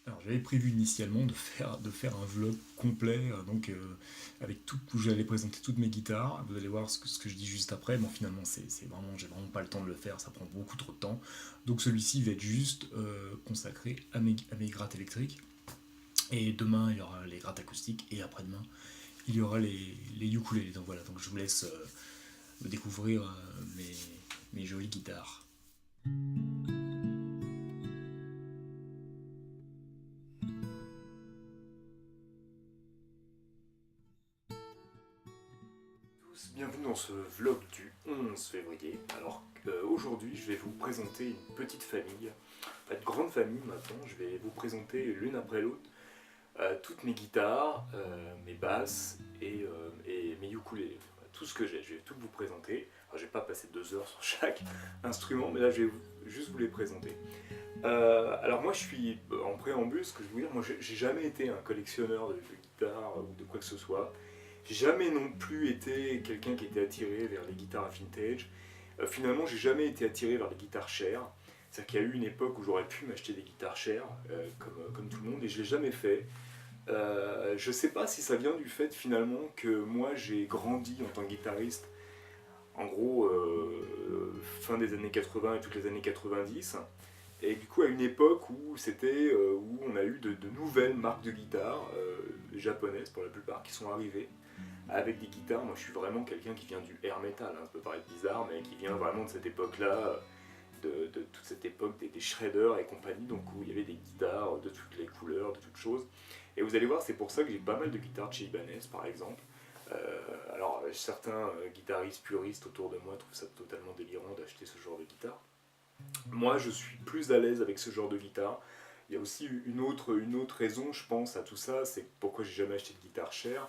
Alors j'avais prévu initialement de faire un vlog complet, avec tout, où j'allais présenter toutes mes guitares. Vous allez voir ce que je dis juste après. Bon, finalement, j'ai vraiment pas le temps de le faire, ça prend beaucoup trop de temps. Donc celui-ci va être juste consacré à mes grattes électriques. Et demain, il y aura les grattes acoustiques, et après-demain, il y aura les ukulélés. Donc voilà, donc je vous laisse découvrir mes jolies guitares. Tous, bienvenue dans ce vlog du 11 février. Alors aujourd'hui, je vais vous présenter une petite famille, une grande famille maintenant. Je vais vous présenter l'une après l'autre toutes mes guitares, mes basses et mes ukulélés. Voilà, tout ce que j'ai, je vais tout vous présenter. Alors, je vais pas passer 2 heures sur chaque instrument, mais là je vais juste vous les présenter. Alors moi je suis en préambule, ce que je veux dire, moi j'ai jamais été un collectionneur de guitares ou de quoi que ce soit. J'ai jamais non plus été quelqu'un qui était attiré vers les guitares vintage. Finalement, j'ai jamais été attiré vers les guitares chères. C'est-à-dire qu'il y a eu une époque où j'aurais pu m'acheter des guitares chères, comme tout le monde, et je l'ai jamais fait. Je sais pas si ça vient du fait finalement que moi j'ai grandi en tant que guitariste, en gros fin des années 80 et toutes les années 90. Et du coup, à une époque où on a eu de nouvelles marques de guitares, japonaises pour la plupart, qui sont arrivées avec des guitares. Moi, je suis vraiment quelqu'un qui vient du air metal, hein, ça peut paraître bizarre, mais qui vient vraiment de cette époque-là, de toute cette époque des shredders et compagnie, donc où il y avait des guitares de toutes les couleurs, de toutes choses. Et vous allez voir, c'est pour ça que j'ai pas mal de guitares de chez Ibanez, par exemple. Alors, certains guitaristes puristes autour de moi trouvent ça totalement délirant d'acheter ce genre de guitare. Moi, je suis plus à l'aise avec ce genre de guitare. Il y a aussi une autre raison, je pense, à tout ça, c'est pourquoi j'ai jamais acheté de guitare chère.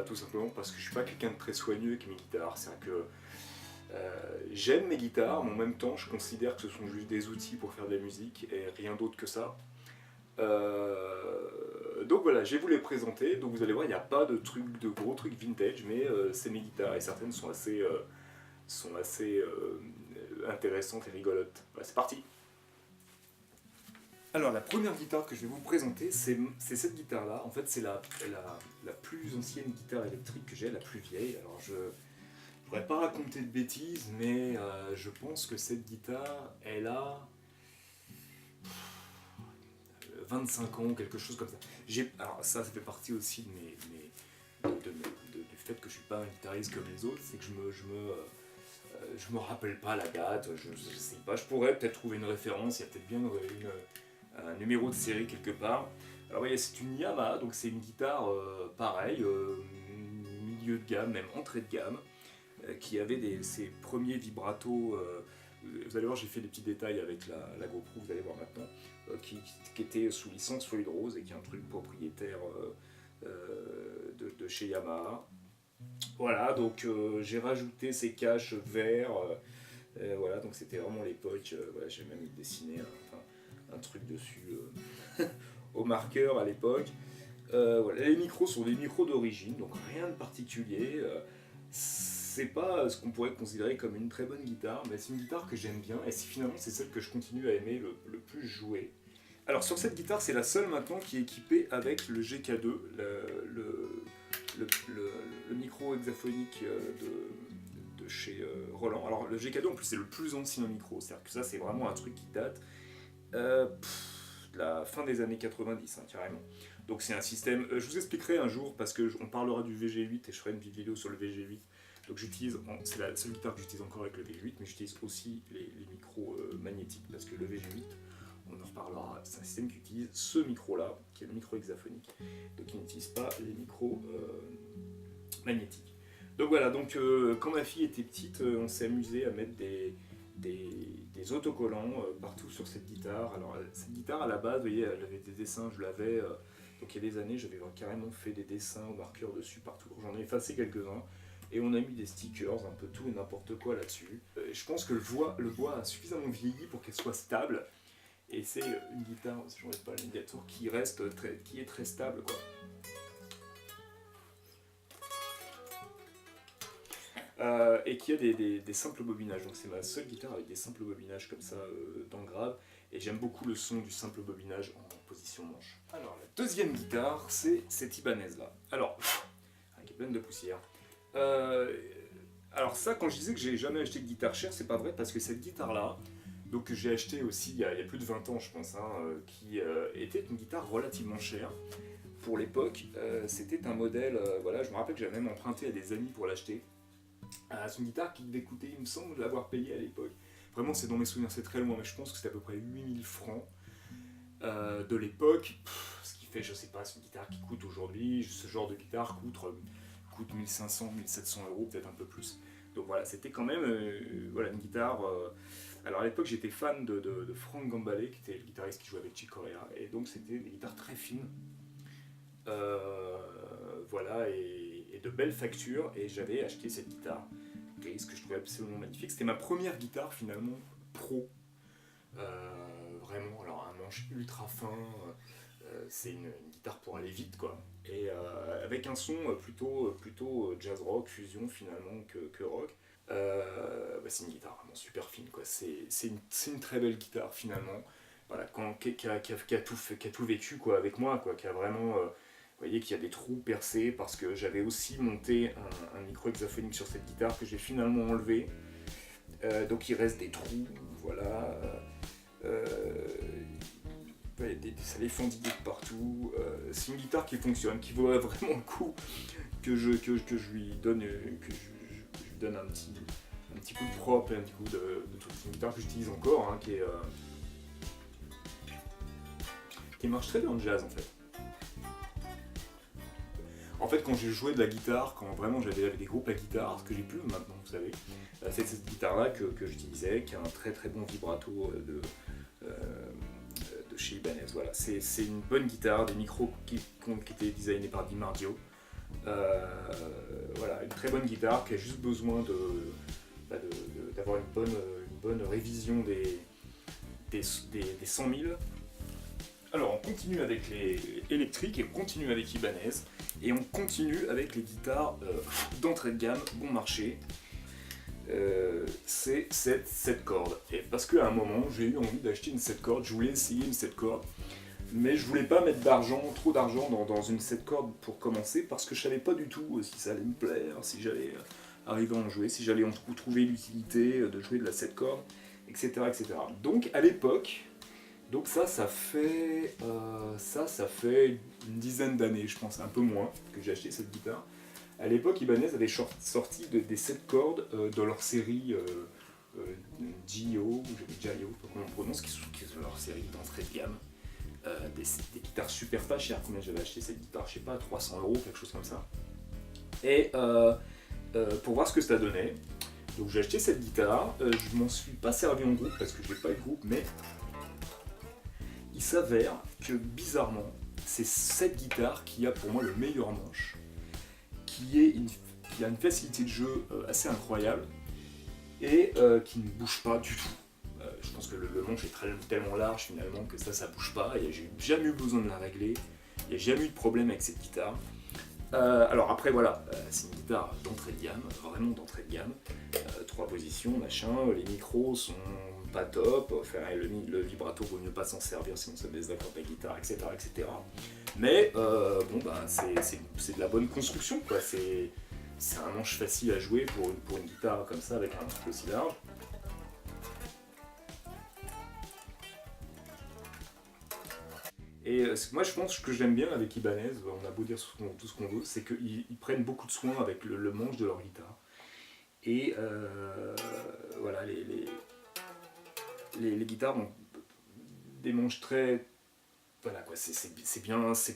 Tout simplement parce que je suis pas quelqu'un de très soigneux avec mes guitares. C'est que j'aime mes guitares, mais en même temps, je considère que ce sont juste des outils pour faire de la musique et rien d'autre que ça. Donc voilà, je vais vous les présenter. Donc vous allez voir, il n'y a pas de gros trucs vintage, mais c'est mes guitares et certaines sont assez intéressantes et rigolotes. Voilà, c'est parti. Alors la première guitare que je vais vous présenter, c'est cette guitare-là. En fait, c'est la plus ancienne guitare électrique que j'ai, la plus vieille. Alors je ne pourrais pas raconter de bêtises, mais je pense que cette guitare, elle a 25 ans, quelque chose comme ça. Alors ça fait partie aussi du fait que je suis pas un guitariste comme les autres, c'est que je me rappelle pas la date, je sais pas, je pourrais peut-être trouver une référence, il y a peut-être bien un numéro de série quelque part. Alors voyez, c'est une Yamaha, donc c'est une guitare pareil, milieu de gamme, même entrée de gamme, qui avait ses premiers vibratos. Vous allez voir, j'ai fait des petits détails avec la GoPro, vous allez voir maintenant, qui était sous licence Fluid Rose et qui est un truc propriétaire de chez Yamaha. Voilà, donc j'ai rajouté ces caches verts. Voilà, donc c'était vraiment l'époque. Voilà, j'ai même dessiné un truc dessus au marqueur à l'époque. Voilà, les micros sont des micros d'origine, donc rien de particulier. C'est pas ce qu'on pourrait considérer comme une très bonne guitare, mais c'est une guitare que j'aime bien et finalement c'est celle que je continue à aimer le plus jouer. Alors sur cette guitare, c'est la seule maintenant qui est équipée avec le GK2, le micro hexaphonique de chez Roland. Alors le GK2 en plus c'est le plus ancien micro, c'est-à-dire que ça c'est vraiment un truc qui date de la fin des années 90, hein, carrément. Donc c'est un système, je vous expliquerai un jour parce qu'on parlera du VG8 et je ferai une vidéo sur le VG8. Donc c'est la seule guitare que j'utilise encore avec le VG8, mais j'utilise aussi les micros magnétiques parce que le VG8, on en reparlera, c'est un système qui utilise ce micro-là, qui est le micro hexaphonique, donc il n'utilise pas les micros magnétiques. Donc voilà, donc quand ma fille était petite, on s'est amusé à mettre des autocollants partout sur cette guitare. Alors cette guitare à la base, vous voyez, elle avait des dessins, je l'avais, donc il y a des années, j'avais carrément fait des dessins au marqueur dessus partout. J'en ai effacé quelques-uns. Et on a mis des stickers, un peu tout et n'importe quoi là-dessus. Je pense que le bois a suffisamment vieilli pour qu'elle soit stable. Et c'est une guitare, si je ne pas l'alligator, qui est très stable, quoi. Et qui a des simples bobinages. Donc c'est ma seule guitare avec des simples bobinages comme ça dans le grave. Et j'aime beaucoup le son du simple bobinage en position manche. Alors la deuxième guitare, c'est cette Ibanez là. Alors, qui est pleine de poussière. Alors ça, quand je disais que j'ai jamais acheté de guitare chère, c'est pas vrai, parce que cette guitare là, donc que j'ai acheté aussi il y a plus de 20 ans je pense, hein, qui était une guitare relativement chère. Pour l'époque, c'était un modèle, voilà, je me rappelle que j'avais même emprunté à des amis pour l'acheter. C'est une guitare qui devait coûter, il me semble, l'avoir payée à l'époque. Vraiment, c'est dans mes souvenirs, c'est très loin, mais je pense que c'était à peu près 8000 francs de l'époque. Ce qui fait, je sais pas, c'est une guitare qui coûte aujourd'hui, ce genre de guitare coûte 1500, 1700 euros, peut-être un peu plus. Donc voilà, c'était quand même voilà, une guitare. Alors à l'époque, j'étais fan de Frank Gambale, qui était le guitariste qui jouait avec Chick Corea, et donc c'était des guitares très fines. Voilà, et de belles factures, et j'avais acheté cette guitare grise que je trouvais absolument magnifique. C'était ma première guitare finalement pro. Vraiment, alors un manche ultra fin, c'est une guitare pour aller vite quoi. Et avec un son plutôt jazz rock, fusion finalement que rock. C'est une guitare vraiment super fine quoi. C'est une très belle guitare finalement. Voilà, qui a tout vécu quoi, avec moi, quoi, qui a vraiment. Vous voyez qu'il y a des trous percés parce que j'avais aussi monté un micro hexaphonique sur cette guitare que j'ai finalement enlevé. Donc il reste des trous, voilà. Ça les fendilles de partout. C'est une guitare qui fonctionne, qui vaut vraiment le coup que je lui donne, je lui donne un petit coup de propre, un petit coup de truc. C'est une guitare que j'utilise encore, hein, qui marche très bien en jazz en fait. En fait, quand j'ai joué de la guitare, quand vraiment j'avais des groupes à guitare, ce que j'ai plus maintenant, vous savez, c'est cette guitare-là que j'utilisais, qui a un très très bon vibrato de chez Ibanez. Voilà, c'est une bonne guitare, des micros qui étaient designés par Di Marzio. Voilà, une très bonne guitare qui a juste besoin d'avoir une bonne révision des 100 000. Alors on continue avec les électriques et on continue avec Ibanez et on continue avec les guitares d'entrée de gamme bon marché. C'est cette 7 cordes. Et parce qu'à un moment j'ai eu envie d'acheter une 7 cordes, je voulais essayer une 7 cordes, mais je voulais pas mettre trop d'argent dans une 7 cordes pour commencer parce que je savais pas du tout si ça allait me plaire, si j'allais arriver à en jouer, si j'allais en trouver l'utilité de jouer de la 7 cordes, etc. etc. Donc à l'époque, donc ça fait une dizaine d'années, je pense, un peu moins, que j'ai acheté cette guitare. À l'époque, Ibanez avait sorti des 7 cordes dans leur série Gio, je sais pas comment on prononce, qui sont leur série d'entrée de gamme. Des guitares super pas chères. Combien j'avais acheté cette guitare? Je sais pas, 300 euros, quelque chose comme ça. Et pour voir ce que ça donnait, donc j'ai acheté cette guitare. Je m'en suis pas servi en groupe parce que j'ai pas eu de groupe, mais il s'avère que bizarrement, c'est cette guitare qui a pour moi le meilleur manche, qui a une facilité de jeu assez incroyable et qui ne bouge pas du tout. Je pense que le manche est tellement large finalement que ça bouge pas et j'ai jamais eu besoin de la régler, il n'y a jamais eu de problème avec cette guitare. Alors après voilà, c'est une guitare d'entrée de gamme, vraiment d'entrée de gamme, 3 positions, machin, les micros sont pas top, enfin, le vibrato vaut mieux pas s'en servir sinon ça désaccord de la guitare, etc. etc. Mais bon bah c'est de la bonne construction quoi, c'est un manche facile à jouer pour une guitare comme ça avec un manche aussi large. Et moi je pense que j'aime bien avec Ibanez, on a beau dire tout ce qu'on veut, c'est qu'ils prennent beaucoup de soin avec le manche de leur guitare. Et voilà, les guitares ont des manches très... Voilà quoi, c'est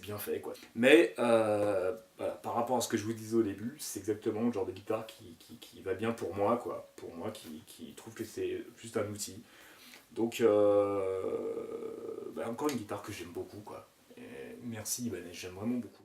bien fait quoi. Mais voilà, par rapport à ce que je vous disais au début, c'est exactement le genre de guitare qui va bien pour moi quoi. Pour moi qui trouve que c'est juste un outil. Donc encore une guitare que j'aime beaucoup quoi. Et merci Ibanez, j'aime vraiment beaucoup.